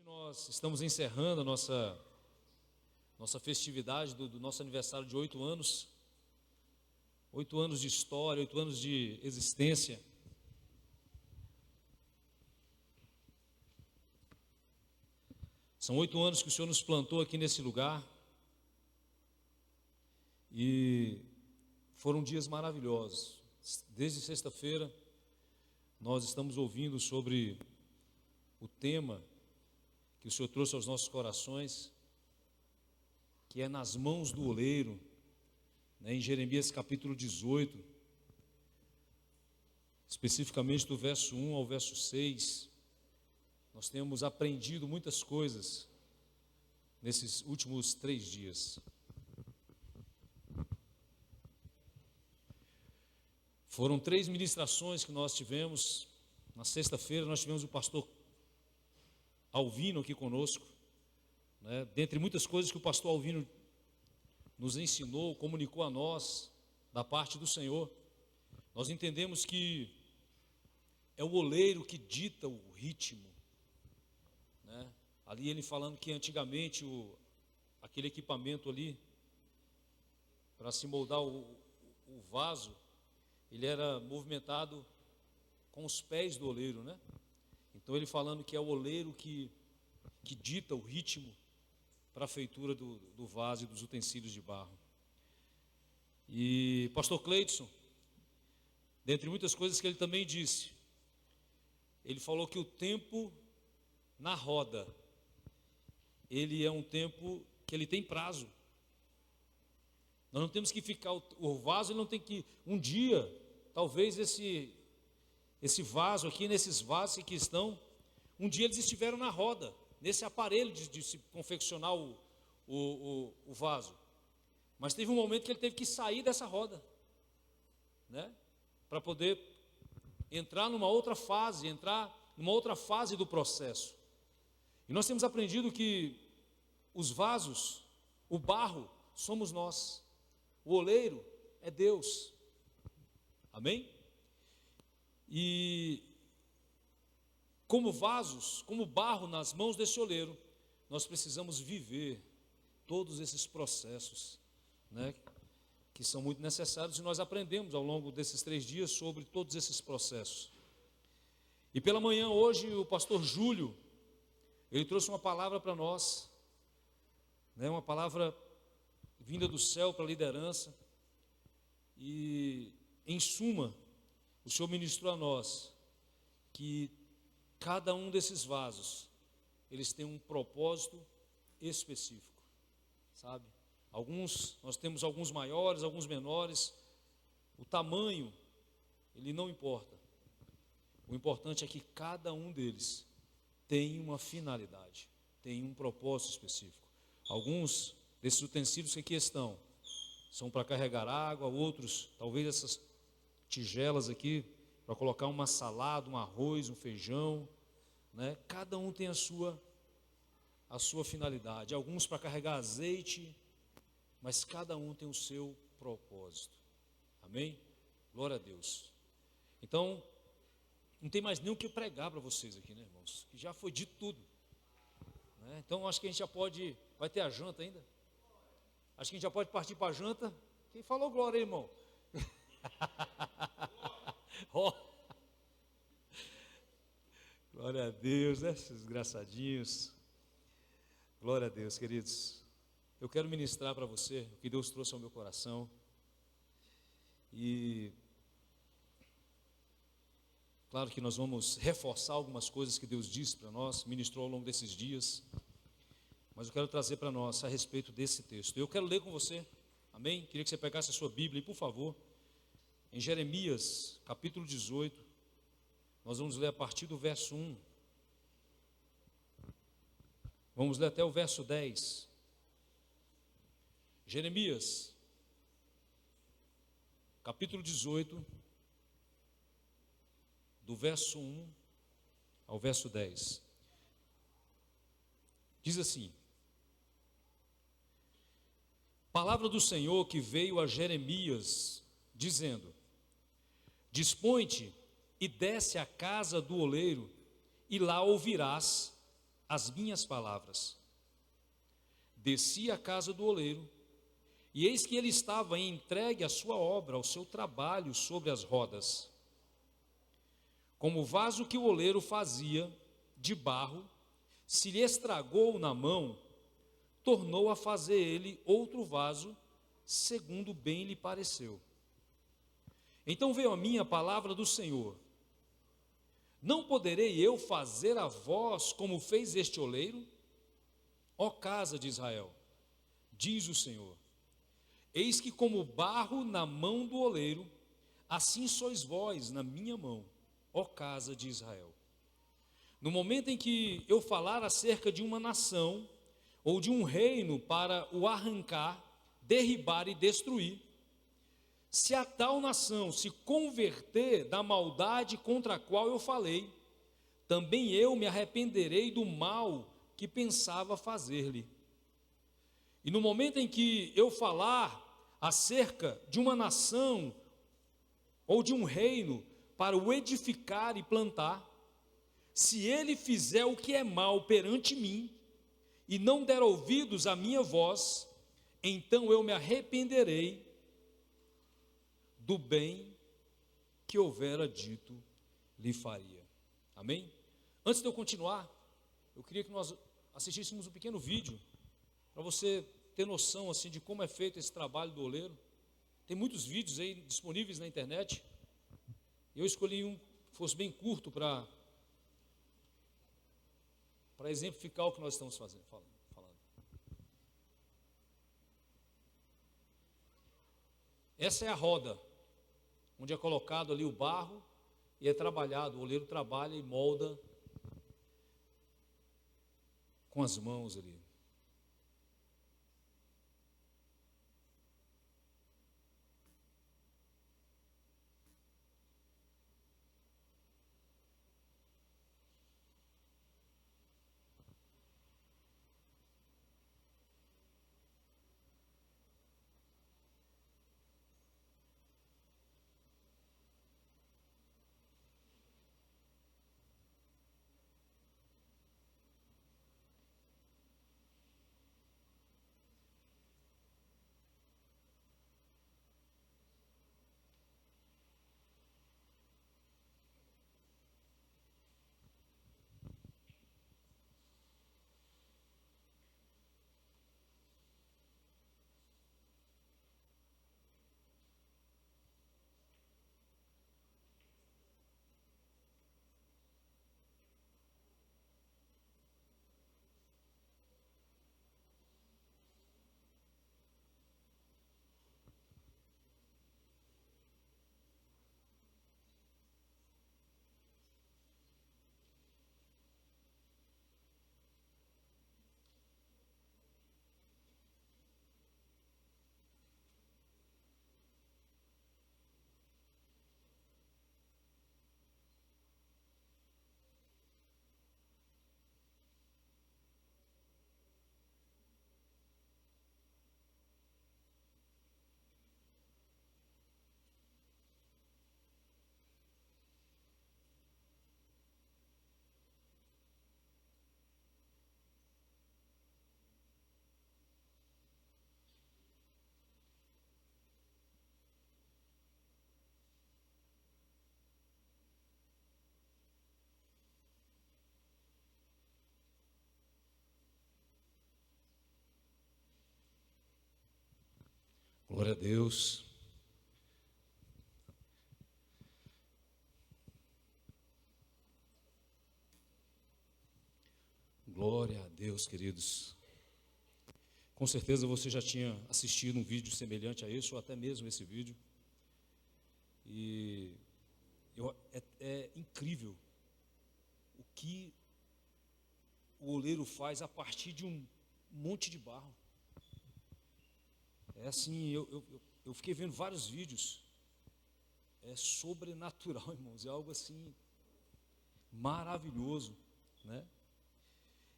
Hoje nós estamos encerrando a nossa festividade do nosso aniversário de 8 anos. 8 anos de história, 8 anos de existência. São 8 anos que o Senhor nos plantou aqui nesse lugar. E foram dias maravilhosos. Desde sexta-feira, nós estamos ouvindo sobre o tema que o Senhor trouxe aos nossos corações, que é nas mãos do oleiro, né, em Jeremias capítulo 18, especificamente do verso 1 ao verso 6. Nós temos aprendido muitas coisas nesses últimos 3 dias. Foram 3 ministrações que nós tivemos. Na sexta-feira nós tivemos o pastor Alvino aqui conosco, né? Dentre muitas coisas que o pastor Alvino nos ensinou, comunicou a nós, da parte do Senhor, nós entendemos que é o oleiro que dita o ritmo, né? Ali ele falando que antigamente aquele equipamento ali, para se moldar o vaso, ele era movimentado com os pés do oleiro, né? Então ele falando que é o oleiro que dita o ritmo para a feitura do vaso e dos utensílios de barro. E pastor Cleidson, dentre muitas coisas que ele também disse, ele falou que o tempo na roda, ele é um tempo que ele tem prazo. Nós não temos que ficar, o vaso ele não tem que, um dia, talvez esse vaso aqui, nesses vasos que estão, um dia eles estiveram na roda, nesse aparelho de se confeccionar o vaso. Mas teve um momento que ele teve que sair dessa roda, né? Para poder entrar numa outra fase do processo. E nós temos aprendido que os vasos, o barro, somos nós. O oleiro é Deus. Amém? E como vasos, como barro nas mãos desse oleiro, nós precisamos viver todos esses processos, né, que são muito necessários, e nós aprendemos ao longo desses 3 dias sobre todos esses processos. E pela manhã hoje o pastor Júlio, ele trouxe uma palavra para nós, né, uma palavra vinda do céu para a liderança, e em suma, o Senhor ministrou a nós que cada um desses vasos, eles têm um propósito específico, sabe? Nós temos alguns maiores, alguns menores. O tamanho, ele não importa. O importante é que cada um deles tem uma finalidade, tem um propósito específico. Alguns desses utensílios que aqui estão, são para carregar água, outros, talvez essas tigelas aqui, para colocar uma salada, um arroz, um feijão, né? Cada um tem a sua finalidade. Alguns para carregar azeite, mas cada um tem o seu propósito. Amém? Glória a Deus. Então, não tem mais nem o que pregar para vocês aqui, né, irmãos? Que já foi dito tudo, né? Então, acho que a gente já pode. Vai ter a janta ainda? Acho que a gente já pode partir para a janta. Quem falou glória, irmão? Oh. Glória a Deus, né, esses desgraçadinhos. Glória a Deus, queridos. Eu quero ministrar para você o que Deus trouxe ao meu coração. E claro que nós vamos reforçar algumas coisas que Deus disse para nós, ministrou ao longo desses dias. Mas eu quero trazer para nós a respeito desse texto. Eu quero ler com você, amém? Queria que você pegasse a sua Bíblia e, por favor, em Jeremias, capítulo 18, nós vamos ler a partir do verso 1. Vamos ler até o verso 10. Jeremias, capítulo 18, do verso 1 ao verso 10. Diz assim: Palavra do Senhor que veio a Jeremias, dizendo: Dispõe-te e desce à casa do oleiro, e lá ouvirás as minhas palavras. Desci à casa do oleiro, e eis que ele estava entregue à sua obra, ao seu trabalho sobre as rodas. Como o vaso que o oleiro fazia de barro, se lhe estragou na mão, tornou a fazer ele outro vaso, segundo bem lhe pareceu. Então veio a mim a palavra do Senhor: não poderei eu fazer a vós como fez este oleiro? Ó casa de Israel, diz o Senhor: eis que como barro na mão do oleiro, assim sois vós na minha mão, ó casa de Israel. No momento em que eu falar acerca de uma nação, ou de um reino para o arrancar, derribar e destruir, se a tal nação se converter da maldade contra a qual eu falei, também eu me arrependerei do mal que pensava fazer-lhe. E no momento em que eu falar acerca de uma nação ou de um reino para o edificar e plantar, se ele fizer o que é mal perante mim e não der ouvidos à minha voz, então eu me arrependerei do bem que houvera dito lhe faria. Amém? Antes de eu continuar, eu queria que nós assistíssemos um pequeno vídeo para você ter noção assim de como é feito esse trabalho do oleiro. Tem muitos vídeos aí disponíveis na internet. Eu escolhi um que fosse bem curto para exemplificar o que nós estamos falando. Essa é a roda, onde é colocado ali o barro e é trabalhado. O oleiro trabalha e molda com as mãos ali. Glória a Deus. Glória a Deus, queridos. Com certeza você já tinha assistido um vídeo semelhante a esse, ou até mesmo esse vídeo. E é incrível o que o oleiro faz a partir de um monte de barro. É assim, eu fiquei vendo vários vídeos. É sobrenatural, irmãos. É algo assim maravilhoso, né?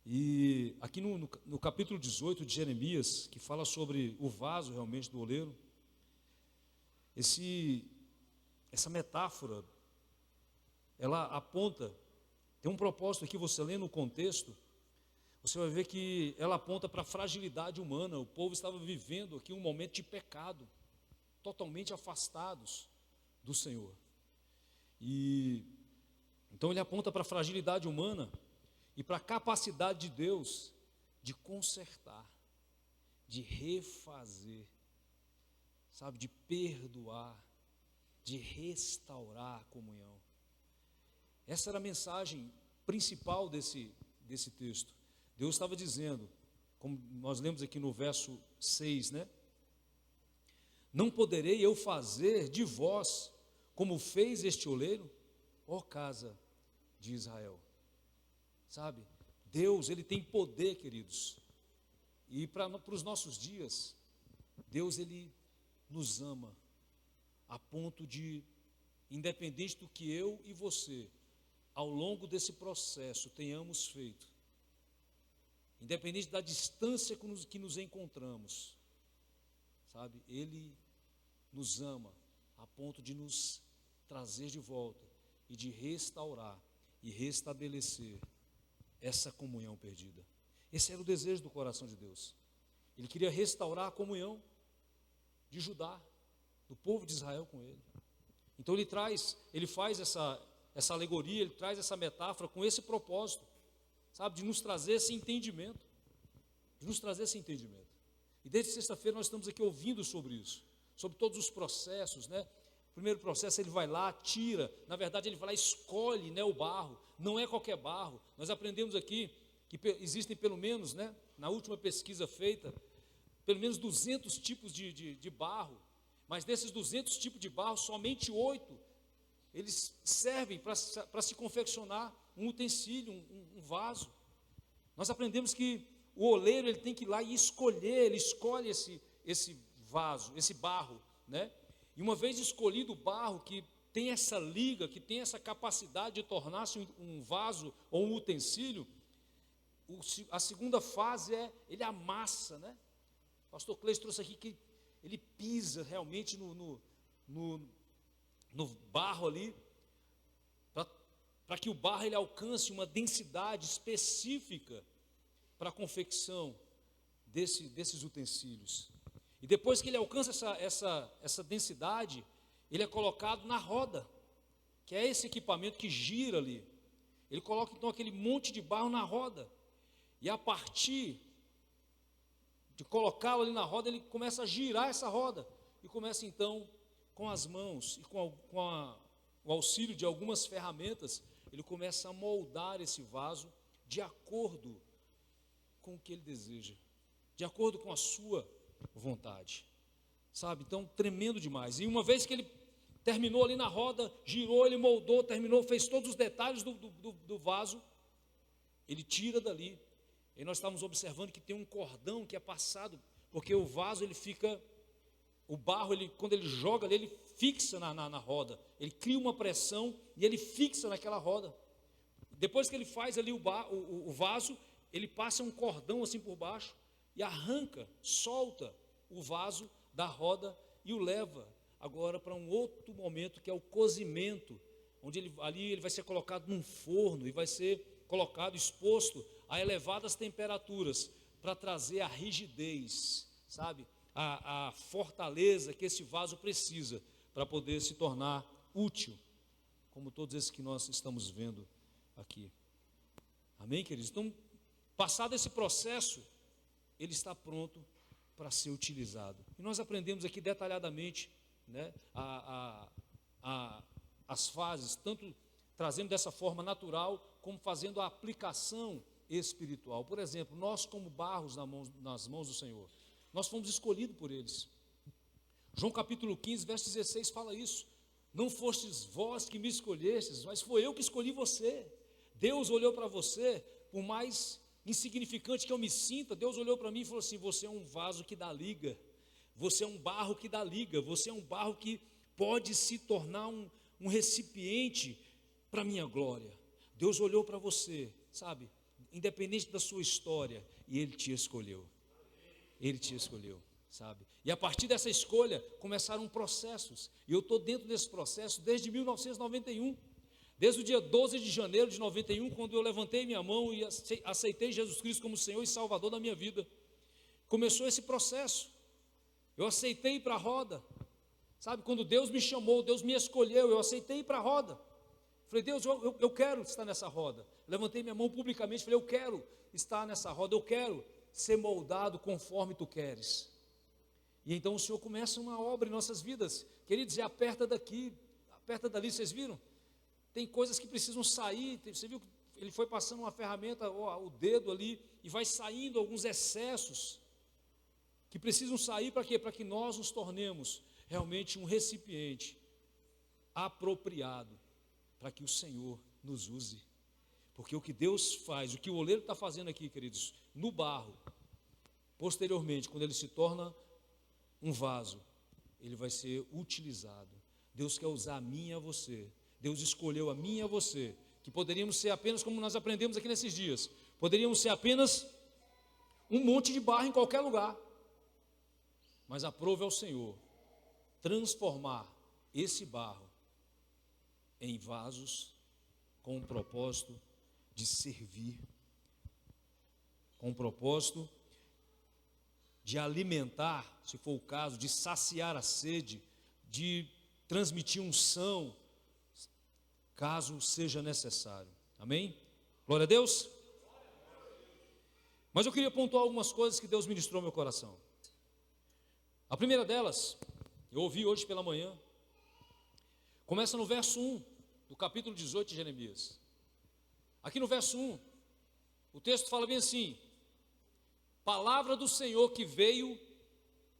E aqui no capítulo 18 de Jeremias, que fala sobre o vaso realmente do oleiro, essa metáfora, ela aponta, tem um propósito aqui, você lê no contexto, você vai ver que ela aponta para a fragilidade humana. O povo estava vivendo aqui um momento de pecado, totalmente afastados do Senhor. E então ele aponta para a fragilidade humana e para a capacidade de Deus de consertar, de refazer, sabe, de perdoar, de restaurar a comunhão. Essa era a mensagem principal desse texto. Deus estava dizendo, como nós lemos aqui no verso 6, né? Não poderei eu fazer de vós como fez este oleiro, ó casa de Israel. Sabe, Deus, Ele tem poder, queridos. E para os nossos dias, Deus, Ele nos ama a ponto de, independente do que eu e você, ao longo desse processo, tenhamos feito, independente da distância que nos encontramos, sabe, Ele nos ama a ponto de nos trazer de volta e de restaurar e restabelecer essa comunhão perdida. Esse era o desejo do coração de Deus. Ele queria restaurar a comunhão de Judá, do povo de Israel com ele. Então ele faz essa alegoria, ele traz essa metáfora com esse propósito, sabe, de nos trazer esse entendimento, E desde sexta-feira nós estamos aqui ouvindo sobre isso, sobre todos os processos, né? O primeiro processo, ele vai lá, tira, na verdade ele vai lá, escolhe, né, o barro, não é qualquer barro. Nós aprendemos aqui que existem pelo menos, né, na última pesquisa feita, pelo menos 200 tipos de barro, mas desses 200 tipos de barro, somente 8, eles servem para se confeccionar um utensílio, um vaso. Nós aprendemos que o oleiro, ele tem que ir lá e escolher, ele escolhe esse vaso, esse barro, né? E uma vez escolhido o barro que tem essa liga, que tem essa capacidade de tornar-se um vaso ou um utensílio, a segunda fase ele amassa, né? O pastor Cleis trouxe aqui que ele pisa realmente no barro ali, para que o barro ele alcance uma densidade específica para a confecção desses utensílios. E depois que ele alcança essa densidade, ele é colocado na roda, que é esse equipamento que gira ali. Ele coloca então aquele monte de barro na roda, e a partir de colocá-lo ali na roda, ele começa a girar essa roda, e começa então, com as mãos e com o auxílio de algumas ferramentas, ele começa a moldar esse vaso de acordo com o que ele deseja, de acordo com a sua vontade, sabe? Então, tremendo demais. E uma vez que ele terminou ali na roda, girou, ele moldou, terminou, fez todos os detalhes do vaso, ele tira dali. E nós estávamos observando que tem um cordão que é passado, porque o vaso, o barro, quando ele joga ali, ele fixa na roda, ele cria uma pressão e ele fixa naquela roda. Depois que ele faz ali o vaso, ele passa um cordão assim por baixo e arranca, solta o vaso da roda e o leva agora para um outro momento, que é o cozimento, onde ele vai ser colocado num forno e vai ser colocado, exposto a elevadas temperaturas, para trazer a rigidez, sabe, a fortaleza que esse vaso precisa para poder se tornar útil, como todos esses que nós estamos vendo aqui. Amém, queridos? Então, passado esse processo, ele está pronto para ser utilizado. E nós aprendemos aqui detalhadamente, né, as fases, tanto trazendo dessa forma natural, como fazendo a aplicação espiritual. Por exemplo, nós como barros nas mãos do Senhor, nós fomos escolhidos por eles. João capítulo 15, verso 16 fala isso. Não fostes vós que me escolhestes, mas foi eu que escolhi você. Deus olhou para você, por mais insignificante que eu me sinta, Deus olhou para mim e falou assim: você é um vaso que dá liga, você é um barro que dá liga, você é um barro que pode se tornar um recipiente para a minha glória. Deus olhou para você, sabe, independente da sua história, e Ele te escolheu. Ele te escolheu, sabe? E a partir dessa escolha, começaram processos, e eu estou dentro desse processo desde 1991, Desde o dia 12 de janeiro de 91, quando eu levantei minha mão e aceitei Jesus Cristo como Senhor e Salvador da minha vida, começou esse processo. Eu aceitei ir para a roda. Sabe, quando Deus me chamou, Deus me escolheu, eu aceitei ir para a roda. Falei, Deus, eu quero estar nessa roda. Levantei minha mão publicamente, falei, eu quero estar nessa roda, eu quero ser moldado conforme tu queres. E então o Senhor começa uma obra em nossas vidas. Queridos, aperta daqui, aperta dali, vocês viram? Tem coisas que precisam sair, você viu que ele foi passando uma ferramenta, o dedo ali, e vai saindo alguns excessos, que precisam sair para quê? Para que nós nos tornemos realmente um recipiente apropriado, para que o Senhor nos use. Porque o que Deus faz, o que o oleiro está fazendo aqui, queridos, no barro, posteriormente, quando ele se torna um vaso, ele vai ser utilizado. Deus quer usar a mim e a você. Deus escolheu a mim e a você, que poderíamos ser apenas, como nós aprendemos aqui nesses dias, poderíamos ser apenas um monte de barro em qualquer lugar. Mas aprove ao Senhor transformar esse barro em vasos com o propósito de servir, com o propósito de alimentar, se for o caso, de saciar a sede, de transmitir unção, caso seja necessário. Amém? Glória a Deus. Mas eu queria pontuar algumas coisas que Deus ministrou no meu coração. A primeira delas, eu ouvi hoje pela manhã, começa no verso 1 do capítulo 18 de Jeremias. Aqui no verso 1, o texto fala bem assim: palavra do Senhor que veio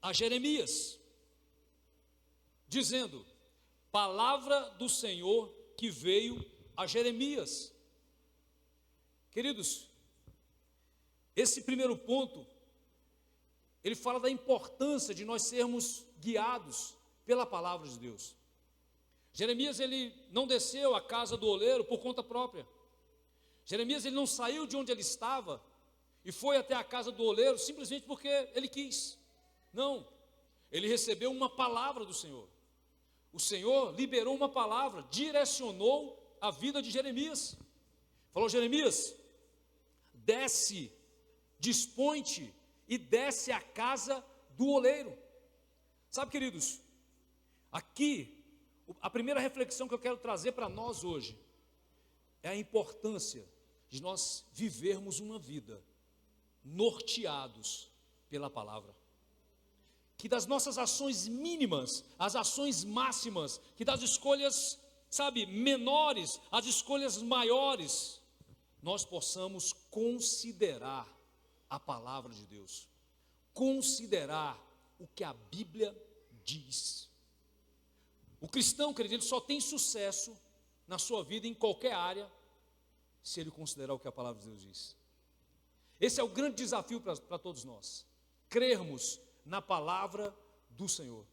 a Jeremias, dizendo, palavra do Senhor que veio a Jeremias. Queridos, esse primeiro ponto, ele fala da importância de nós sermos guiados pela palavra de Deus. Jeremias, ele não desceu à casa do oleiro por conta própria. Jeremias, ele não saiu de onde ele estava e foi até a casa do oleiro simplesmente porque ele quis. Não, ele recebeu uma palavra do Senhor. O Senhor liberou uma palavra, direcionou a vida de Jeremias. Falou, Jeremias, desce, dispõe-te e desce à casa do oleiro. Sabe, queridos, aqui, a primeira reflexão que eu quero trazer para nós hoje é a importância de nós vivermos uma vida norteados pela palavra. Que das nossas ações mínimas, as ações máximas, que das escolhas, sabe, menores, as escolhas maiores, nós possamos considerar a palavra de Deus, considerar o que a Bíblia diz. O cristão, querido, ele só tem sucesso na sua vida, em qualquer área, se ele considerar o que a palavra de Deus diz. Esse é o grande desafio para todos nós, crermos na palavra do Senhor.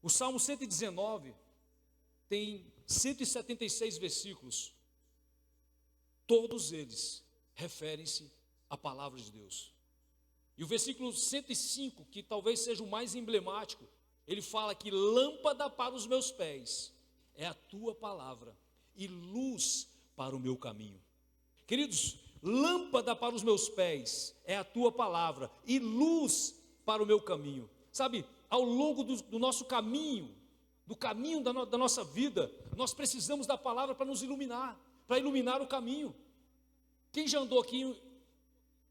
O Salmo 119 tem 176 versículos, todos eles referem-se à palavra de Deus. E o versículo 105, que talvez seja o mais emblemático, ele fala que lâmpada para os meus pés é a tua palavra e luz para o meu caminho. Queridos, lâmpada para os meus pés é a tua palavra e luz para o meu caminho. Sabe, ao longo do nosso caminho, do caminho da nossa vida, nós precisamos da palavra para nos iluminar, para iluminar o caminho. Quem já andou aqui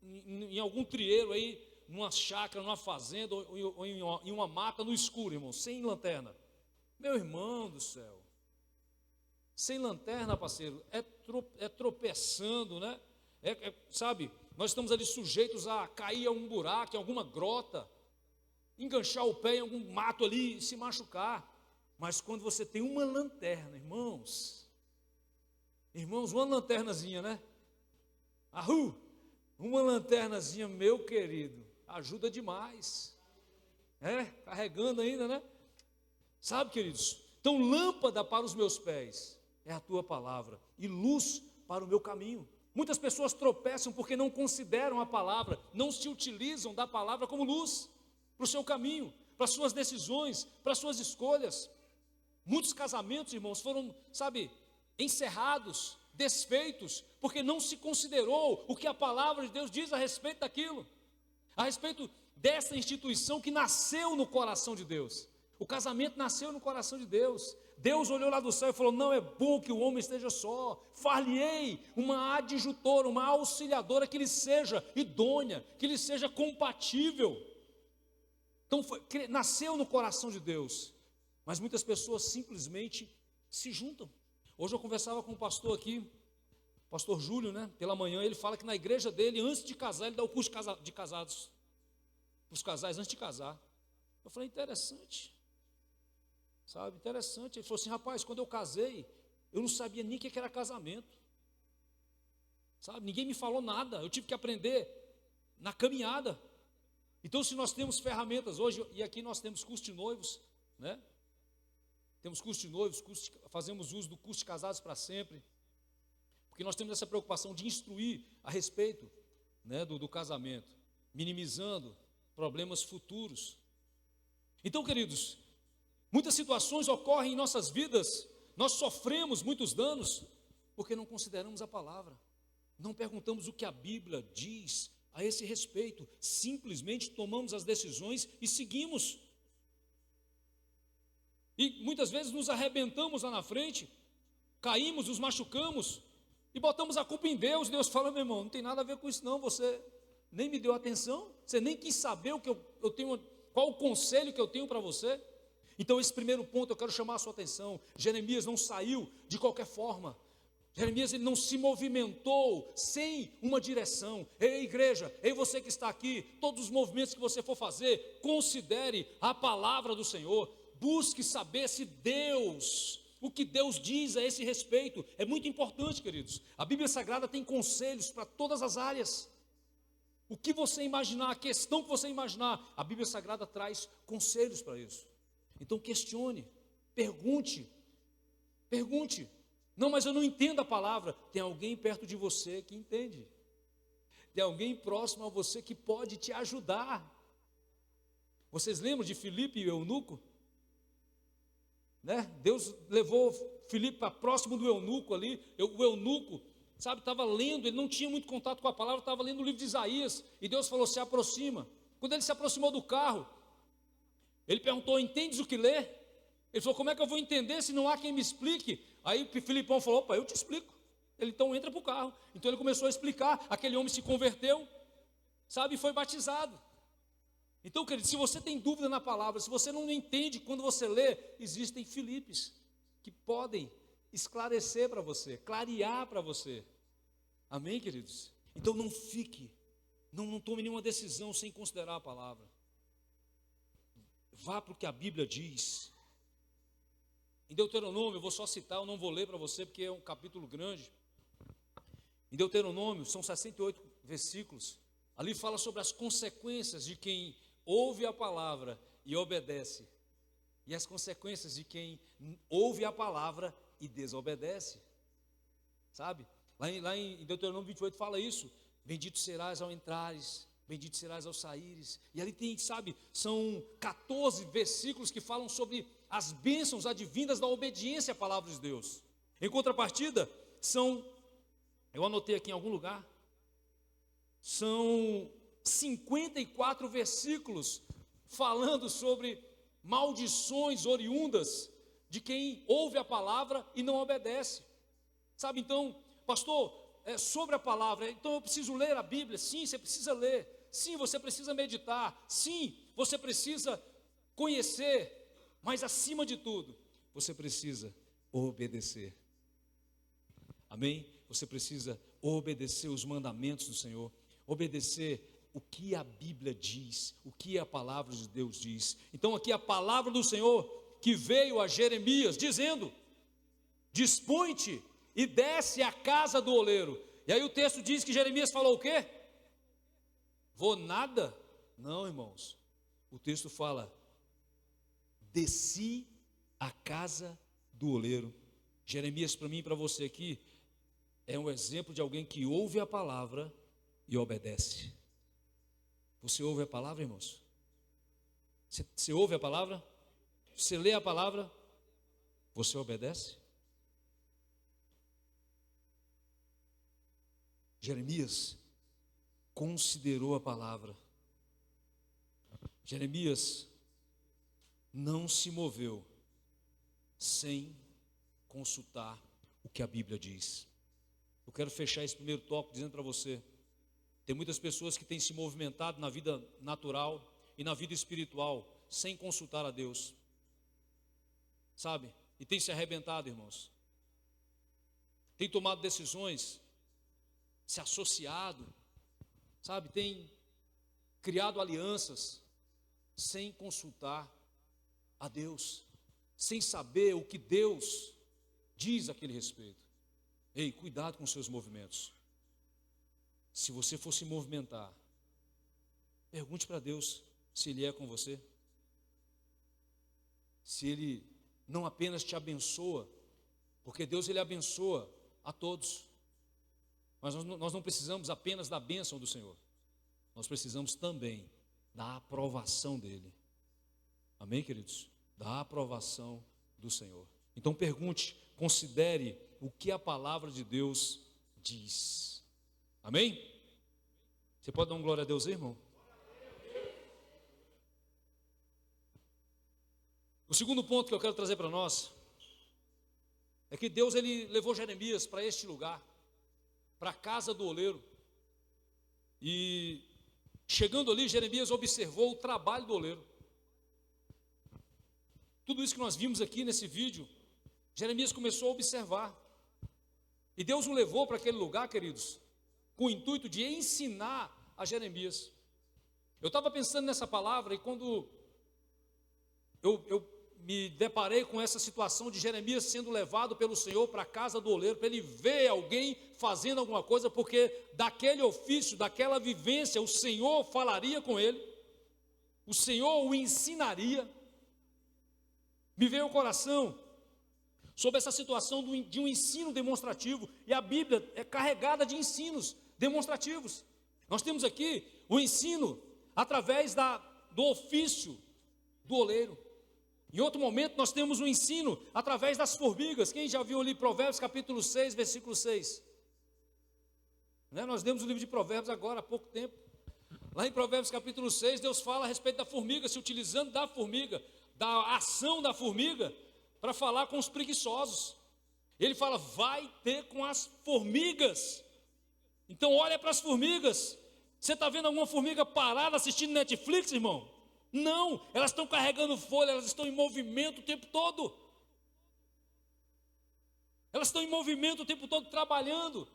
em algum trieiro aí, numa chácara, numa fazenda, ou em uma mata no escuro, irmão, sem lanterna? Meu irmão do céu, sem lanterna, parceiro, é tropeçando, né? Sabe, nós estamos ali sujeitos a cair a um buraco, em alguma grota, enganchar o pé em algum mato ali e se machucar. Mas quando você tem uma lanterna, irmãos, uma lanternazinha, né? Uma lanternazinha, meu querido, ajuda demais. Carregando ainda, né? Sabe, queridos, então lâmpada para os meus pés é a tua palavra e luz para o meu caminho. Muitas pessoas tropeçam porque não consideram a palavra, não se utilizam da palavra como luz para o seu caminho, para as suas decisões, para as suas escolhas. Muitos casamentos, irmãos, foram, sabe, encerrados, desfeitos, porque não se considerou o que a palavra de Deus diz a respeito daquilo, a respeito dessa instituição que nasceu no coração de Deus. O casamento nasceu no coração de Deus. Deus olhou lá do céu e falou: não é bom que o homem esteja só, far-lhe-ei uma adjutora, uma auxiliadora que lhe seja idônea, que lhe seja compatível. Então nasceu no coração de Deus, mas muitas pessoas simplesmente se juntam. Hoje eu conversava com um pastor aqui, pastor Júlio, pela manhã. Ele fala que na igreja dele, antes de casar, ele dá o curso de casados, para os casais antes de casar. Eu falei: interessante, sabe, interessante. Ele falou assim: rapaz, quando eu casei, eu não sabia nem o que era casamento, sabe, ninguém me falou nada, eu tive que aprender na caminhada. Então, se nós temos ferramentas hoje, e aqui nós temos curso de noivos, temos curso de noivos, fazemos uso do curso de casados para sempre, porque nós temos essa preocupação de instruir a respeito do casamento, minimizando problemas futuros. Então, queridos, muitas situações ocorrem em nossas vidas, nós sofremos muitos danos, porque não consideramos a palavra, não perguntamos o que a Bíblia diz a esse respeito, simplesmente tomamos as decisões e seguimos. E muitas vezes nos arrebentamos lá na frente, caímos, nos machucamos e botamos a culpa em Deus. Deus fala: meu irmão, não tem nada a ver com isso não, você nem me deu atenção, você nem quis saber o que eu tenho, qual o conselho que eu tenho para você. Então esse primeiro ponto eu quero chamar a sua atenção. Jeremias não saiu de qualquer forma. Jeremias, ele não se movimentou sem uma direção. Ei, igreja, ei, você que está aqui, todos os movimentos que você for fazer, considere a palavra do Senhor. Busque saber se Deus, o que Deus diz a esse respeito. É muito importante, queridos. A Bíblia Sagrada tem conselhos para todas as áreas. O que você imaginar, a questão que você imaginar, a Bíblia Sagrada traz conselhos para isso. Então questione, pergunte. Não, mas eu não entendo a palavra. Tem alguém perto de você que entende. Tem alguém próximo a você que pode te ajudar. Vocês lembram de Filipe e o eunuco? Deus levou Filipe para próximo do eunuco ali. O eunuco, sabe, estava lendo, ele não tinha muito contato com a palavra, estava lendo o livro de Isaías. E Deus falou: se aproxima. Quando ele se aproximou do carro, ele perguntou: entendes o que lê? Ele falou: como é que eu vou entender se não há quem me explique? Aí Filipão falou: opa, eu te explico. Ele: então entra para o carro. Então ele começou a explicar. Aquele homem se converteu, sabe, e foi batizado. Então, querido, se você tem dúvida na palavra, se você não entende quando você lê, existem Filipes que podem esclarecer para você, clarear para você. Amém, queridos? Então não fique, não tome nenhuma decisão sem considerar a palavra. Vá para o que a Bíblia diz. Em Deuteronômio, eu vou só citar, eu não vou ler para você porque é um capítulo grande. Em Deuteronômio, são 68 versículos. Ali fala sobre as consequências de quem ouve a palavra e obedece, e as consequências de quem ouve a palavra e desobedece, sabe? Lá em Deuteronômio 28 fala isso: bendito serás ao entrares, bendito serás ao saíres. E ali tem, sabe, são 14 versículos que falam sobre as bênçãos advindas da obediência à palavra de Deus. Em contrapartida, eu anotei aqui em algum lugar, são 54 versículos falando sobre maldições oriundas de quem ouve a palavra e não obedece. Sabe, então, pastor, sobre a palavra, então eu preciso ler a Bíblia? Sim, você precisa ler. Sim, você precisa meditar. Sim, você precisa conhecer. Mas acima de tudo, você precisa obedecer. Amém? Você precisa obedecer os mandamentos do Senhor. Obedecer o que a Bíblia diz, o que a palavra de Deus diz. Então aqui a palavra do Senhor que veio a Jeremias dizendo: dispõe-te e desce à casa do oleiro. E aí o texto diz que Jeremias falou o quê? Vou nada? Não, irmãos. O texto fala: desci à casa do oleiro. Jeremias, para mim e para você aqui, é um exemplo de alguém que ouve a palavra e obedece. Você ouve a palavra, irmãos? Você ouve a palavra? Você lê a palavra? Você obedece? Jeremias considerou a palavra. Jeremias não se moveu sem consultar o que a Bíblia diz. Eu quero fechar esse primeiro tópico dizendo para você: tem muitas pessoas que têm se movimentado na vida natural e na vida espiritual sem consultar a Deus, sabe? E tem se arrebentado, irmãos. Tem tomado decisões, se associado, sabe? Tem criado alianças sem consultar a Deus, sem saber o que Deus diz a aquele respeito. Ei, cuidado com os seus movimentos. Se você for se movimentar, pergunte para Deus se Ele é com você. Se Ele não apenas te abençoa, porque Deus Ele abençoa a todos, mas nós não precisamos apenas da bênção do Senhor, nós precisamos também da aprovação dEle. Amém, queridos? Da aprovação do Senhor. Então pergunte, considere o que a palavra de Deus diz. Amém? Você pode dar um glória a Deus aí, irmão? O segundo ponto que eu quero trazer para nós é que Deus ele levou Jeremias para este lugar, para a casa do oleiro. E chegando ali, Jeremias observou o trabalho do oleiro. Tudo isso que nós vimos aqui nesse vídeo, Jeremias começou a observar. E Deus o levou para aquele lugar, queridos, com o intuito de ensinar a Jeremias. Eu estava pensando nessa palavra e quando eu me deparei com essa situação de Jeremias sendo levado pelo Senhor para a casa do oleiro, para ele ver alguém fazendo alguma coisa, porque daquele ofício, daquela vivência, o Senhor falaria com ele, o Senhor o ensinaria. Me veio ao coração sobre essa situação de um ensino demonstrativo, e a Bíblia é carregada de ensinos demonstrativos. Nós temos aqui o ensino através do ofício do oleiro. Em outro momento nós temos o ensino através das formigas. Quem já viu ali Provérbios capítulo 6, versículo 6? Nós lemos o livro de Provérbios agora há pouco tempo. Lá em Provérbios capítulo 6, Deus fala a respeito da formiga, se utilizando da formiga, da ação da formiga, para falar com os preguiçosos. Ele fala, vai ter com as formigas. Então olha para as formigas. Você está vendo alguma formiga parada assistindo Netflix, irmão? Não, elas estão carregando folha, elas estão em movimento o tempo todo. Elas estão em movimento o tempo todo, trabalhando,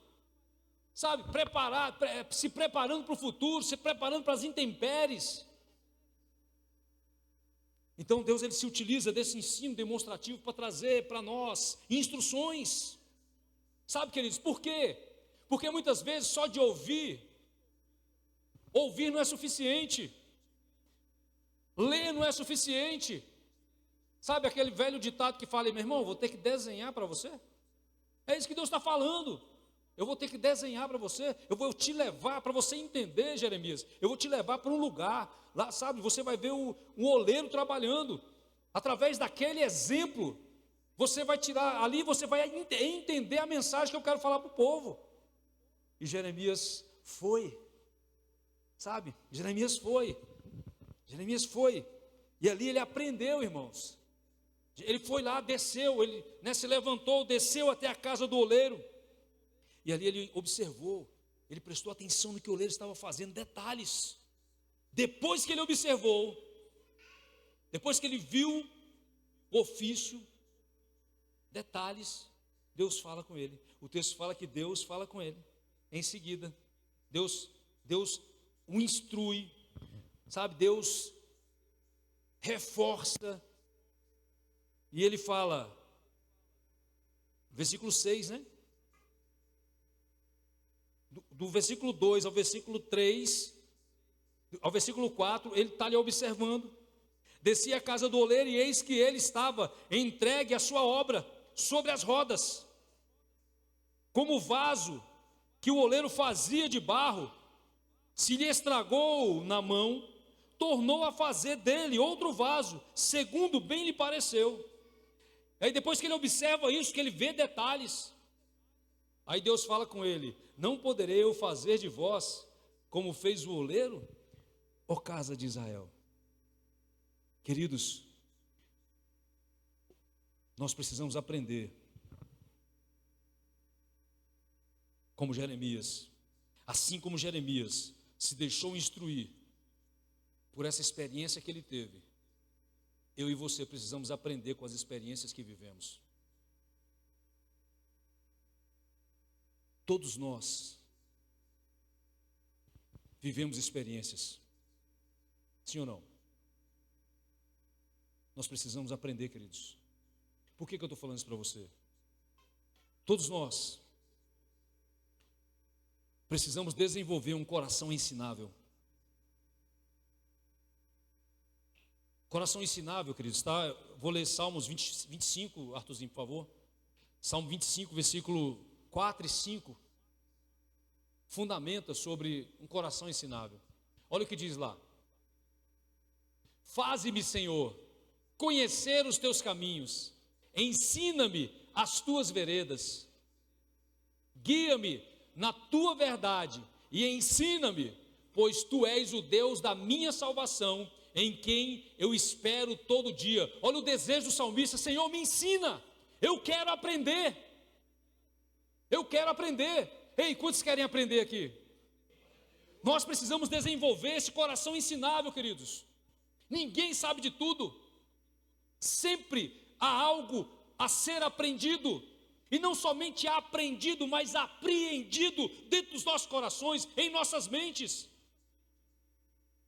sabe, se preparando para o futuro, se preparando para as intempéries. Então Deus ele se utiliza desse ensino demonstrativo para trazer para nós instruções. Sabe, queridos, por quê? Porque muitas vezes só de ouvir não é suficiente. Ler não é suficiente. Sabe aquele velho ditado que fala, meu irmão, vou ter que desenhar para você? É isso que Deus está falando. Eu vou ter que desenhar para você. Eu vou te levar, para você entender, Jeremias, eu vou te levar para um lugar. Lá, sabe, você vai ver um oleiro trabalhando. Através daquele exemplo, você vai tirar, ali você vai entender a mensagem que eu quero falar para o povo. E Jeremias foi. Sabe, Jeremias foi. E ali ele aprendeu, irmãos. Ele foi lá, desceu, ele se levantou, desceu até a casa do oleiro. E ali ele observou, ele prestou atenção no que o oleiro estava fazendo, detalhes. Depois que ele observou, depois que ele viu o ofício, detalhes, Deus fala com ele. O texto fala que Deus fala com ele. Em seguida, Deus o instrui, sabe, Deus reforça. E ele fala, versículo 6, né? Do versículo 2 ao versículo 3, ao versículo 4, ele está ali observando. Desci à casa do oleiro e eis que ele estava entregue à sua obra, sobre as rodas. Como o vaso que o oleiro fazia de barro, se lhe estragou na mão, tornou a fazer dele outro vaso, segundo bem lhe pareceu. Aí depois que ele observa isso, que ele vê detalhes, aí Deus fala com ele, não poderei eu fazer de vós como fez o oleiro, ó casa de Israel? Queridos, nós precisamos aprender, como Jeremias, assim como Jeremias se deixou instruir por essa experiência que ele teve, eu e você precisamos aprender com as experiências que vivemos. Todos nós vivemos experiências, sim ou não? Nós precisamos aprender, queridos. Por que eu estou falando isso para você? Todos nós precisamos desenvolver um coração ensinável. Coração ensinável, queridos, tá? Vou ler Salmos 25, Arthurzinho, por favor. Salmo 25, versículo 4 e 5. Fundamenta sobre um coração ensinável. Olha o que diz lá. Faze-me, Senhor, conhecer os teus caminhos. Ensina-me as tuas veredas. Guia-me na tua verdade e ensina-me, pois tu és o Deus da minha salvação, em quem eu espero todo dia. Olha o desejo do salmista: Senhor, me ensina, eu quero aprender. Eu quero aprender. Ei, quantos querem aprender aqui? Nós precisamos desenvolver esse coração ensinável, queridos. Ninguém sabe de tudo. Sempre há algo a ser aprendido. E não somente aprendido, mas apreendido dentro dos nossos corações, em nossas mentes.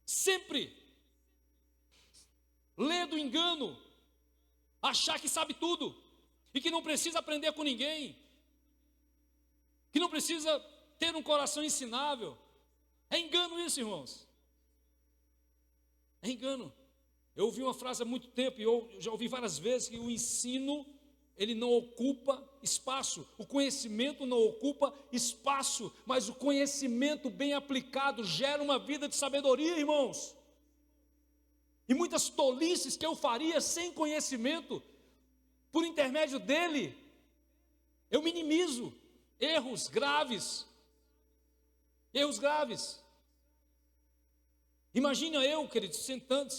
Sempre. Ler do engano, achar que sabe tudo e que não precisa aprender com ninguém, que não precisa ter um coração ensinável. É engano isso, irmãos. É engano. Eu ouvi uma frase há muito tempo, e eu já ouvi várias vezes, que o ensino, ele não ocupa espaço, o conhecimento não ocupa espaço, mas o conhecimento bem aplicado gera uma vida de sabedoria, irmãos. E muitas tolices que eu faria sem conhecimento, por intermédio dele, eu minimizo erros graves. Erros graves. Imagina eu, querido, sentando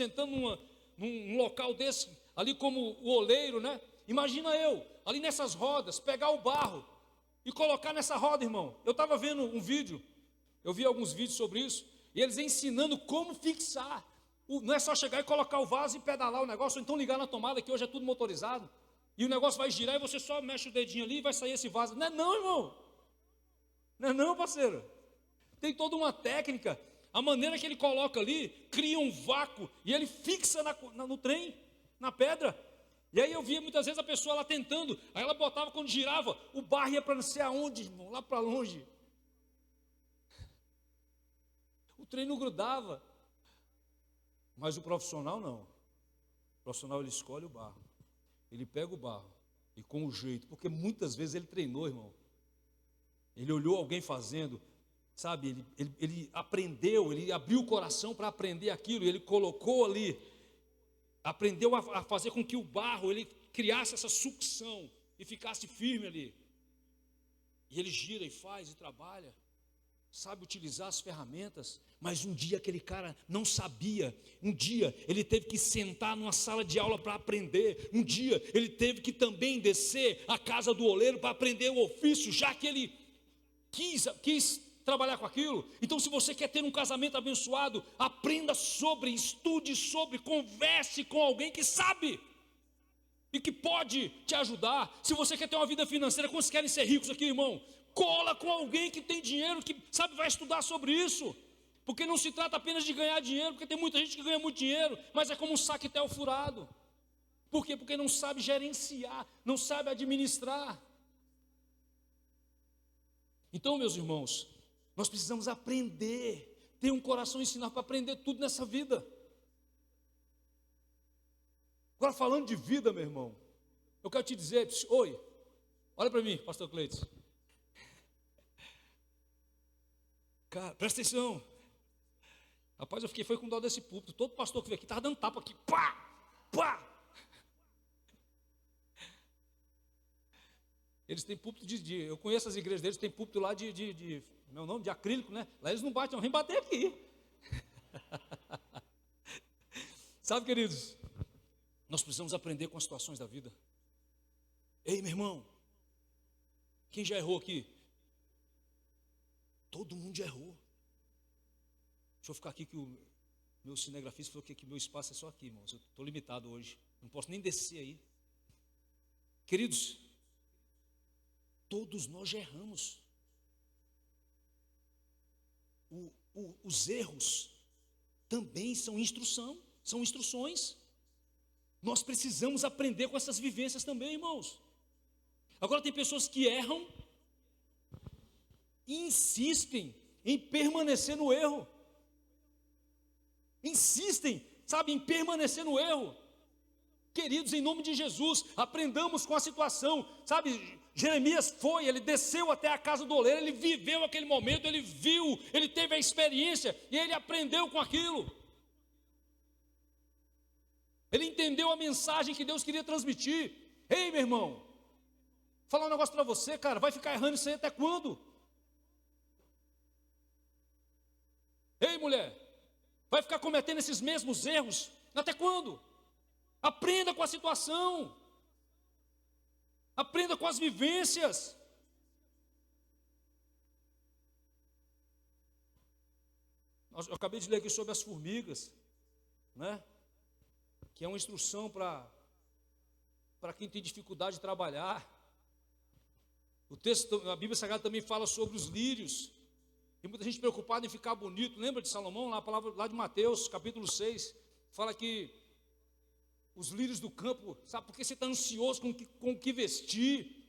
num local desse, ali como o oleiro, né? Imagina eu, ali nessas rodas, pegar o barro e colocar nessa roda, irmão. Eu estava vendo um vídeo, eu vi alguns vídeos sobre isso, e eles ensinando como fixar. Não é só chegar e colocar o vaso e pedalar o negócio, ou então ligar na tomada, que hoje é tudo motorizado, e o negócio vai girar e você só mexe o dedinho ali e vai sair esse vaso. Não é não, irmão. Não é não, parceiro. Tem toda uma técnica. A maneira que ele coloca ali, cria um vácuo, e ele fixa no trem, na pedra. E aí eu via muitas vezes a pessoa lá tentando, aí ela botava, quando girava, o barro ia para não sei aonde, irmão, lá para longe. O trem não grudava. Mas o profissional não. O profissional, ele escolhe o barro. Ele pega o barro e com o jeito, porque muitas vezes ele treinou, irmão. Ele olhou alguém fazendo, sabe, ele aprendeu, ele abriu o coração para aprender aquilo, e ele colocou ali, aprendeu a fazer com que o barro, ele criasse essa sucção e ficasse firme ali. E ele gira e faz e trabalha, sabe utilizar as ferramentas. Mas um dia aquele cara não sabia, um dia ele teve que sentar numa sala de aula para aprender, um dia ele teve que também descer à casa do oleiro para aprender o ofício, já que ele quis trabalhar com aquilo. Então, se você quer ter um casamento abençoado, aprenda sobre, estude sobre, converse com alguém que sabe e que pode te ajudar. Se você quer ter uma vida financeira, quantos querem ser ricos aqui, irmão? Cola com alguém que tem dinheiro, que sabe, vai estudar sobre isso. Porque não se trata apenas de ganhar dinheiro, porque tem muita gente que ganha muito dinheiro, mas é como um saquetel furado. Por quê? Porque não sabe gerenciar, não sabe administrar. Então, meus irmãos, nós precisamos aprender, ter um coração ensinado para aprender tudo nessa vida. Agora, falando de vida, meu irmão, eu quero te dizer, oi, olha para mim, pastor Cleiton. Cara, presta atenção. Rapaz, eu foi com dó desse púlpito. Todo pastor que veio aqui estava dando tapa aqui. Pá! Pá! Eles têm púlpito eu conheço as igrejas deles, tem púlpito lá meu nome, de acrílico, né? Lá eles não batem, não, vem bater aqui. Sabe, queridos, nós precisamos aprender com as situações da vida. Ei, meu irmão, quem já errou aqui? Todo mundo já errou. Deixa eu ficar aqui que o meu cinegrafista falou que meu espaço é só aqui, irmãos. Eu estou limitado hoje. Não posso nem descer aí. Queridos, todos nós já erramos. Os erros também são instruções. Nós precisamos aprender com essas vivências também, irmãos. Agora tem pessoas que erram e insistem em permanecer no erro. Insistem, sabe, em permanecer no erro. Queridos, em nome de Jesus, aprendamos com a situação. Sabe, Jeremias ele desceu até a casa do oleiro, ele viveu aquele momento, ele viu, ele teve a experiência e ele aprendeu com aquilo. Ele entendeu a mensagem que Deus queria transmitir. Ei, meu irmão, vou falar um negócio para você, cara, vai ficar errando isso aí até quando? Ei, mulher, vai ficar cometendo esses mesmos erros até quando? Aprenda com a situação. Aprenda com as vivências. Eu acabei de ler aqui sobre as formigas, né? Que é uma instrução para quem tem dificuldade de trabalhar. O texto, a Bíblia Sagrada também fala sobre os lírios. Tem muita gente preocupada em ficar bonito. Lembra de Salomão, lá, a palavra lá de Mateus, capítulo 6, fala que os lírios do campo, sabe por que você está ansioso com o que vestir?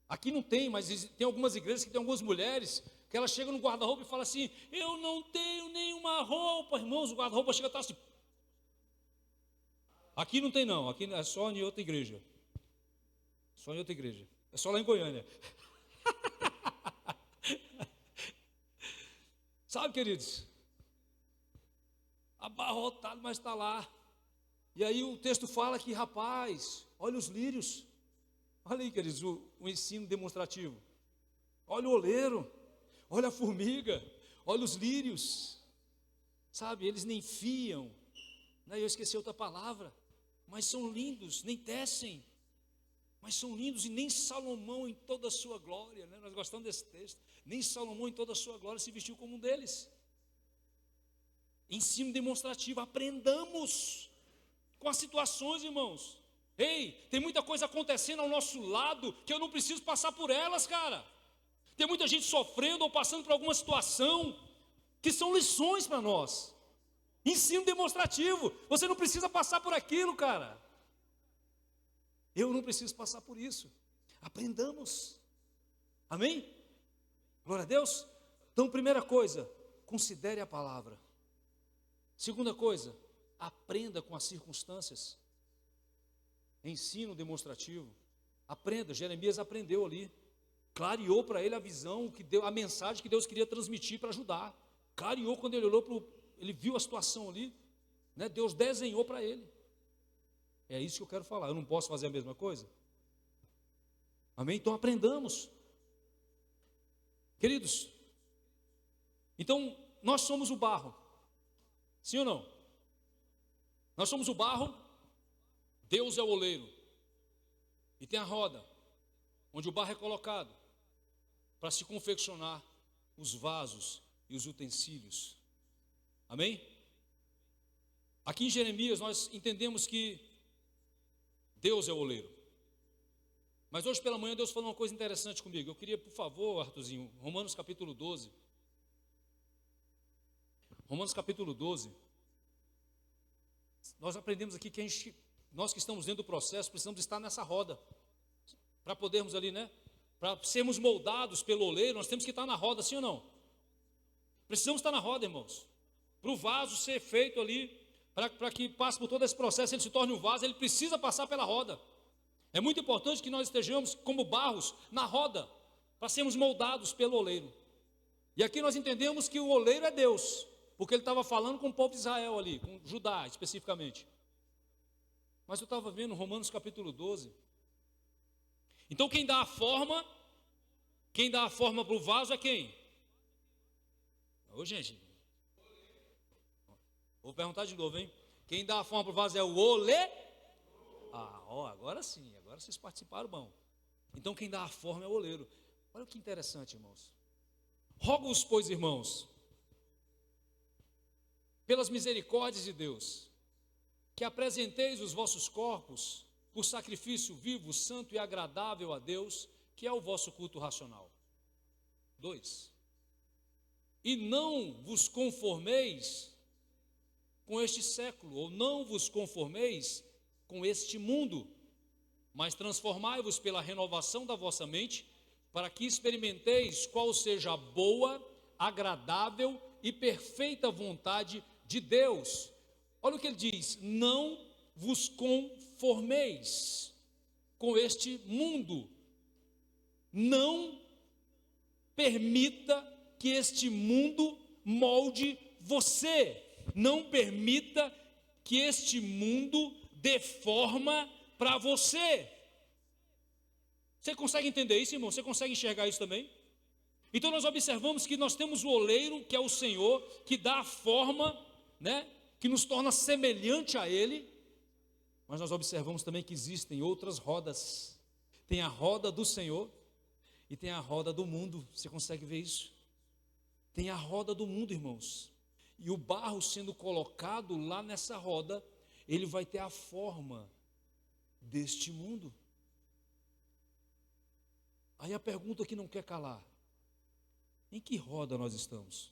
Aqui não tem, mas tem algumas igrejas que tem algumas mulheres que elas chegam no guarda-roupa e falam assim: eu não tenho nenhuma roupa. Irmãos, o guarda-roupa chega a estar assim. Aqui não tem não, aqui é só em outra igreja. Só em outra igreja. É só lá em Goiânia. Sabe, queridos? Abarrotado, mas está lá. E aí o texto fala que, rapaz, olha os lírios. Olha aí, queridos, o ensino demonstrativo. Olha o oleiro, olha a formiga, olha os lírios. Sabe, eles nem fiam, né? Eu esqueci outra palavra, mas são lindos, nem tecem, mas são lindos, e nem Salomão em toda a sua glória, né? Nós gostamos desse texto, nem Salomão em toda a sua glória se vestiu como um deles. Ensino demonstrativo, aprendamos com as situações, irmãos. Ei, tem muita coisa acontecendo ao nosso lado que eu não preciso passar por elas, cara. Tem muita gente sofrendo ou passando por alguma situação que são lições para nós. Ensino demonstrativo. Você não precisa passar por aquilo, cara. Eu não preciso passar por isso. Aprendamos. Amém? Glória a Deus. Então, primeira coisa, considere a palavra. Segunda coisa, aprenda com as circunstâncias. Ensino demonstrativo. Aprenda. Jeremias aprendeu ali. Clareou para ele a visão, a mensagem que Deus queria transmitir para ajudar. Clareou quando ele olhou ele viu a situação ali, né? Deus desenhou para ele. É isso que eu quero falar. Eu não posso fazer a mesma coisa? Amém? Então aprendamos. Queridos, então nós somos o barro. Sim ou não? Nós somos o barro, Deus é o oleiro. E tem a roda, onde o barro é colocado para se confeccionar os vasos e os utensílios. Amém? Aqui em Jeremias nós entendemos que Deus é o oleiro. Mas hoje pela manhã Deus falou uma coisa interessante comigo. Eu queria, por favor, Arthurzinho, Romanos capítulo 12. Romanos capítulo 12. Nós aprendemos aqui que nós que estamos dentro do processo, precisamos estar nessa roda. Para podermos ali, né? Para sermos moldados pelo oleiro, nós temos que estar na roda, sim ou não? Precisamos estar na roda, irmãos. Para o vaso ser feito ali, para que passe por todo esse processo, ele se torne um vaso, ele precisa passar pela roda. É muito importante que nós estejamos como barros na roda, para sermos moldados pelo oleiro. E aqui nós entendemos que o oleiro é Deus, porque ele estava falando com o povo de Israel ali, com Judá especificamente. Mas eu estava vendo Romanos capítulo 12, Então quem dá a forma para o vaso é quem? Ô gente, vou perguntar de novo, hein? Quem dá a forma para o vaso é o agora sim, agora vocês participaram bom. Então quem dá a forma é o oleiro. Olha que interessante, irmãos. Rogo-vos, pois, irmãos, pelas misericórdias de Deus, que apresenteis os vossos corpos por sacrifício vivo, santo e agradável a Deus, que é o vosso culto racional. 2. E não vos conformeis com este século, ou não vos conformeis com este mundo, mas transformai-vos pela renovação da vossa mente, para que experimenteis qual seja a boa, agradável e perfeita vontade de Deus. Olha o que ele diz: não vos conformeis com este mundo. Não permita que este mundo molde você. Não permita que este mundo dê forma para você. Você consegue entender isso, irmão? Você consegue enxergar isso também? Então nós observamos que nós temos o oleiro, que é o Senhor, que dá a forma, né, que nos torna semelhante a Ele. Mas nós observamos também que existem outras rodas. Tem a roda do Senhor e tem a roda do mundo. Você consegue ver isso? Tem a roda do mundo, irmãos. E o barro sendo colocado lá nessa roda, ele vai ter a forma deste mundo. Aí a pergunta que não quer calar: em que roda nós estamos?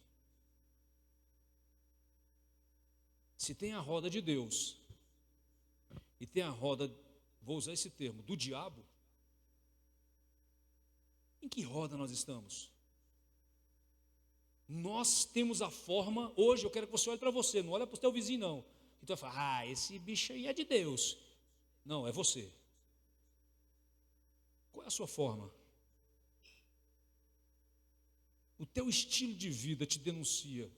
Se tem a roda de Deus e tem a roda, vou usar esse termo, do diabo, em que roda nós estamos? Nós temos a forma, hoje eu quero que você olhe para você, não olha para o teu vizinho não. Então vai falar: esse bicho aí é de Deus. Não, é você. Qual é a sua forma? O teu estilo de vida te denuncia.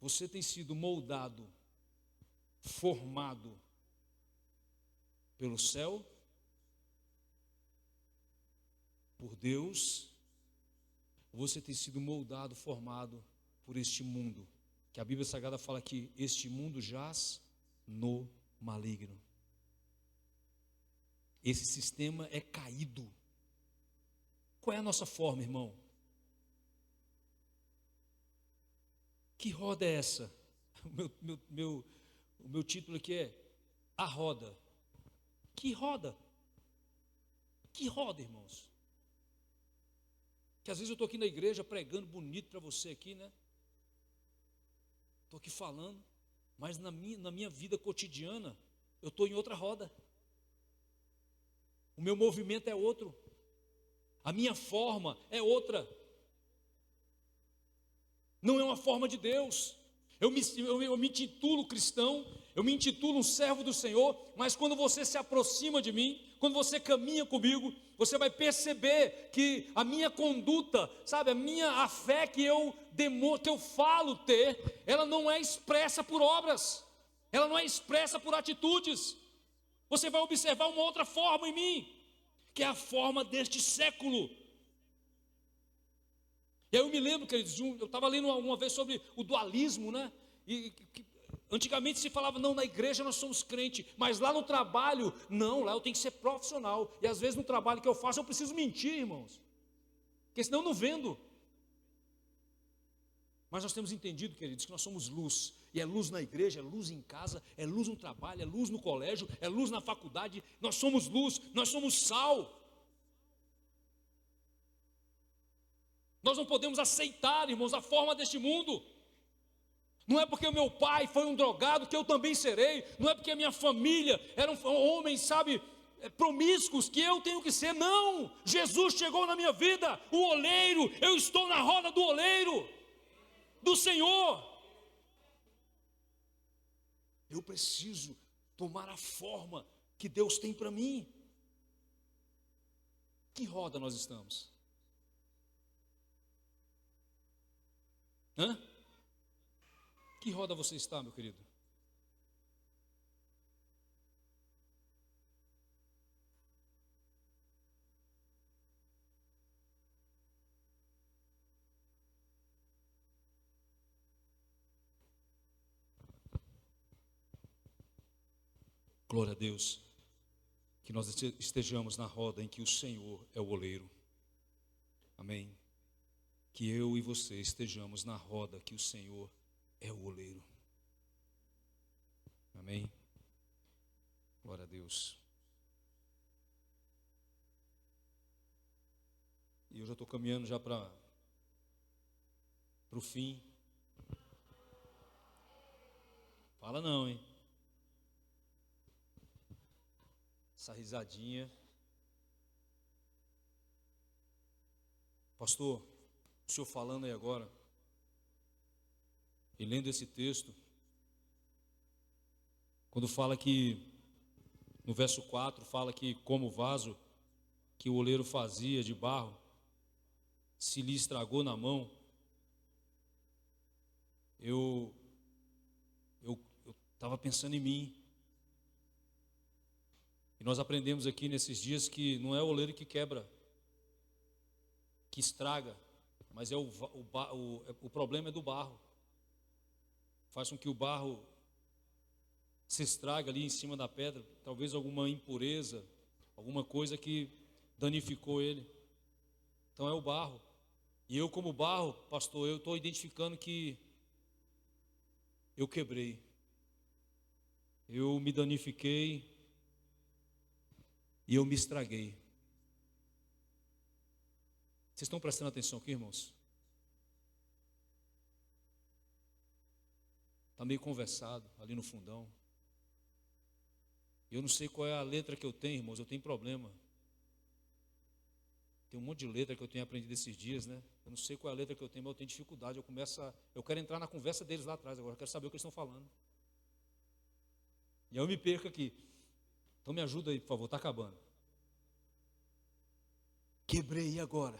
Você tem sido moldado, formado pelo céu, por Deus. Você tem sido moldado, formado por este mundo, que a Bíblia Sagrada fala que este mundo jaz no maligno. Esse sistema é caído. Qual é a nossa forma, irmão? Que roda é essa? O meu título aqui é A Roda. Que roda? Que roda, irmãos? Que às vezes eu estou aqui na igreja pregando bonito para você aqui, né? Estou aqui falando, mas na minha vida cotidiana, eu estou em outra roda. O meu movimento é outro. A minha forma é outra. Não é uma forma de Deus. Eu me intitulo cristão, eu me intitulo um servo do Senhor, mas quando você se aproxima de mim, quando você caminha comigo, você vai perceber que a minha conduta, sabe, a fé que eu falo ter, ela não é expressa por obras, ela não é expressa por atitudes. Você vai observar uma outra forma em mim, que é a forma deste século. E aí eu me lembro, queridos, eu estava lendo uma vez sobre o dualismo, né? Antigamente se falava: não, na igreja nós somos crentes, mas lá no trabalho, não, lá eu tenho que ser profissional. E às vezes no trabalho que eu faço eu preciso mentir, irmãos, porque senão eu não vendo. Mas nós temos entendido, queridos, que nós somos luz. E é luz na igreja, é luz em casa, é luz no trabalho, é luz no colégio, é luz na faculdade. Nós somos luz, nós somos sal. Nós não podemos aceitar, irmãos, a forma deste mundo. Não é porque o meu pai foi um drogado que eu também serei. Não é porque a minha família eram homens, sabe, promíscuos, que eu tenho que ser. Não, Jesus chegou na minha vida, o oleiro, eu estou na roda do oleiro, do Senhor. Eu preciso tomar a forma que Deus tem para mim. Que roda nós estamos? Que roda você está, meu querido? Glória a Deus. Que nós estejamos na roda em que o Senhor é o oleiro. Amém. Que eu e você estejamos na roda que o Senhor é o oleiro. Amém. Glória a Deus. E eu já estou caminhando já para o fim. Fala não, hein? Essa risadinha. Pastor, o senhor falando aí agora, e lendo esse texto, quando fala que, no verso 4, fala que como o vaso que o oleiro fazia de barro, se lhe estragou na mão, eu estava pensando em mim. E nós aprendemos aqui nesses dias que não é o oleiro que quebra, que estraga, mas é o problema é do barro. Faz com que o barro se estrague ali em cima da pedra, talvez alguma impureza, alguma coisa que danificou ele. Então é o barro. E eu como barro, pastor, eu estou identificando que eu quebrei, eu me danifiquei e eu me estraguei. Vocês estão prestando atenção aqui, irmãos? Está meio conversado ali no fundão. Eu não sei qual é a letra que eu tenho, irmãos, eu tenho problema. Tem um monte de letra que eu tenho aprendido esses dias, né? Eu não sei qual é a letra que eu tenho, mas eu tenho dificuldade. Eu quero entrar na conversa deles lá atrás agora, eu quero saber o que eles estão falando. E aí eu me perco aqui. Então me ajuda aí, por favor, está acabando. Quebrei, e agora?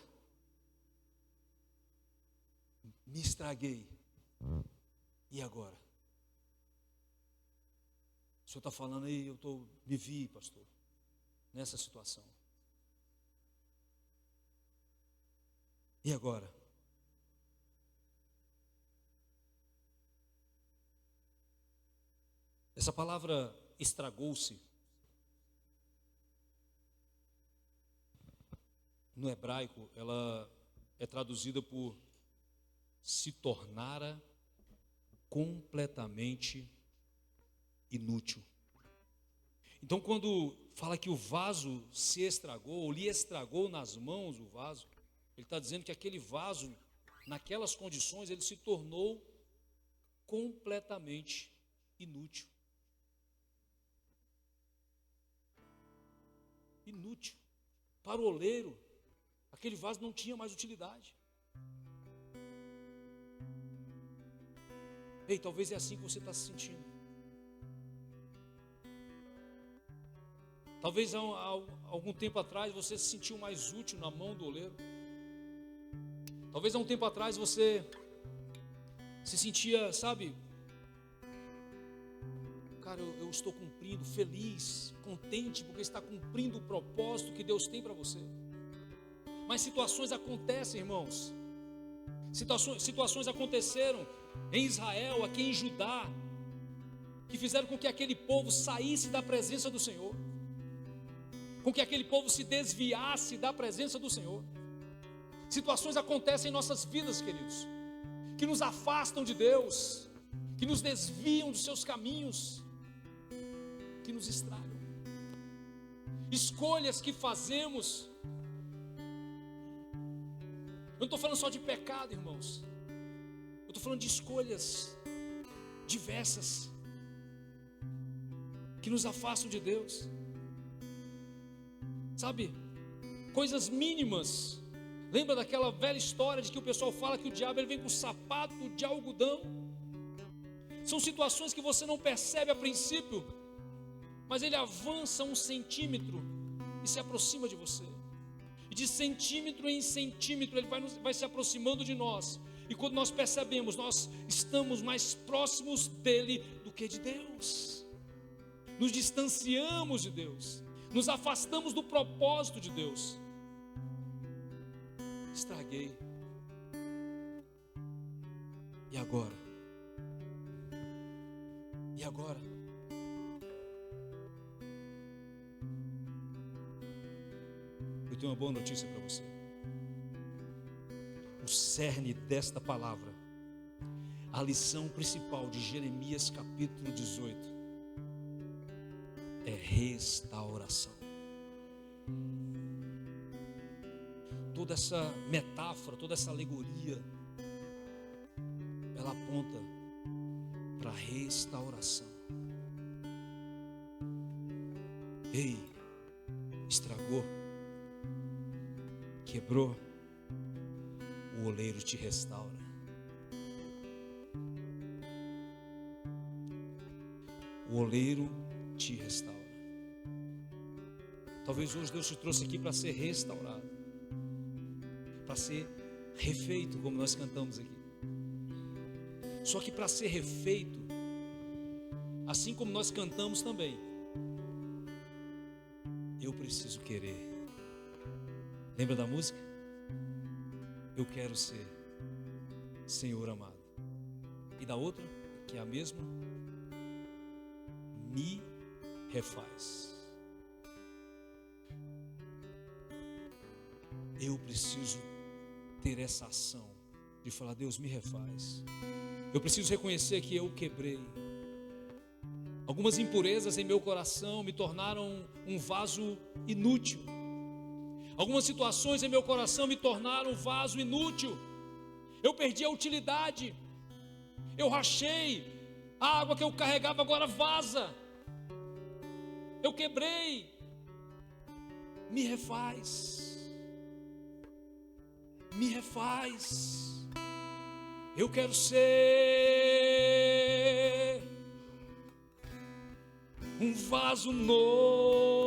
Me estraguei. E agora? O senhor está falando aí, me vi, pastor, nessa situação. E agora? Essa palavra estragou-se, no hebraico, ela é traduzida por se tornara completamente inútil. Então, quando fala que o vaso se estragou, ou lhe estragou nas mãos o vaso, ele está dizendo que aquele vaso, naquelas condições, ele se tornou completamente inútil. Inútil. Para o oleiro, aquele vaso não tinha mais utilidade. Ei, talvez é assim que você está se sentindo. Talvez há algum tempo atrás você se sentiu mais útil na mão do oleiro. Talvez há um tempo atrás você se sentia, sabe, cara, eu estou cumprindo, feliz, contente, porque está cumprindo o propósito que Deus tem para você. Mas situações acontecem, irmãos. Situações aconteceram em Israel, aqui em Judá, que fizeram com que aquele povo saísse da presença do Senhor, com que aquele povo se desviasse da presença do Senhor. Situações acontecem em nossas vidas, queridos, que nos afastam de Deus, que nos desviam dos seus caminhos, que nos estragam. Escolhas que fazemos. Eu não estou falando só de pecado, irmãos. Eu estou falando de escolhas diversas que nos afastam de Deus. Sabe, coisas mínimas. Lembra daquela velha história de que o pessoal fala que o diabo ele vem com sapato de algodão? São situações que você não percebe a princípio, mas ele avança 1 centímetro e se aproxima de você. E de centímetro em centímetro ele vai se aproximando de nós. E quando nós percebemos, nós estamos mais próximos dele do que de Deus. Nos distanciamos de Deus, nos afastamos do propósito de Deus. Estraguei. E agora? E agora? tenho uma boa notícia para você. O cerne desta palavra, a lição principal de Jeremias capítulo 18, é restauração. Toda essa metáfora, toda essa alegoria, ela aponta para restauração. Ei, estragou, quebrou, o oleiro te restaura. O oleiro te restaura. Talvez hoje Deus te trouxe aqui para ser restaurado, para ser refeito, como nós cantamos aqui. Só que para ser refeito, assim como nós cantamos também, eu preciso querer. Lembra da música? Eu quero ser Senhor amado. E da outra, que é a mesma, me refaz. Eu preciso ter essa ação de falar: Deus, me refaz. Eu preciso reconhecer que eu quebrei. Algumas impurezas em meu coração me tornaram um vaso inútil. Algumas situações em meu coração me tornaram um vaso inútil. Eu perdi a utilidade. Eu rachei. A água que eu carregava agora vaza. Eu quebrei. Me refaz. Me refaz. Eu quero ser um vaso novo.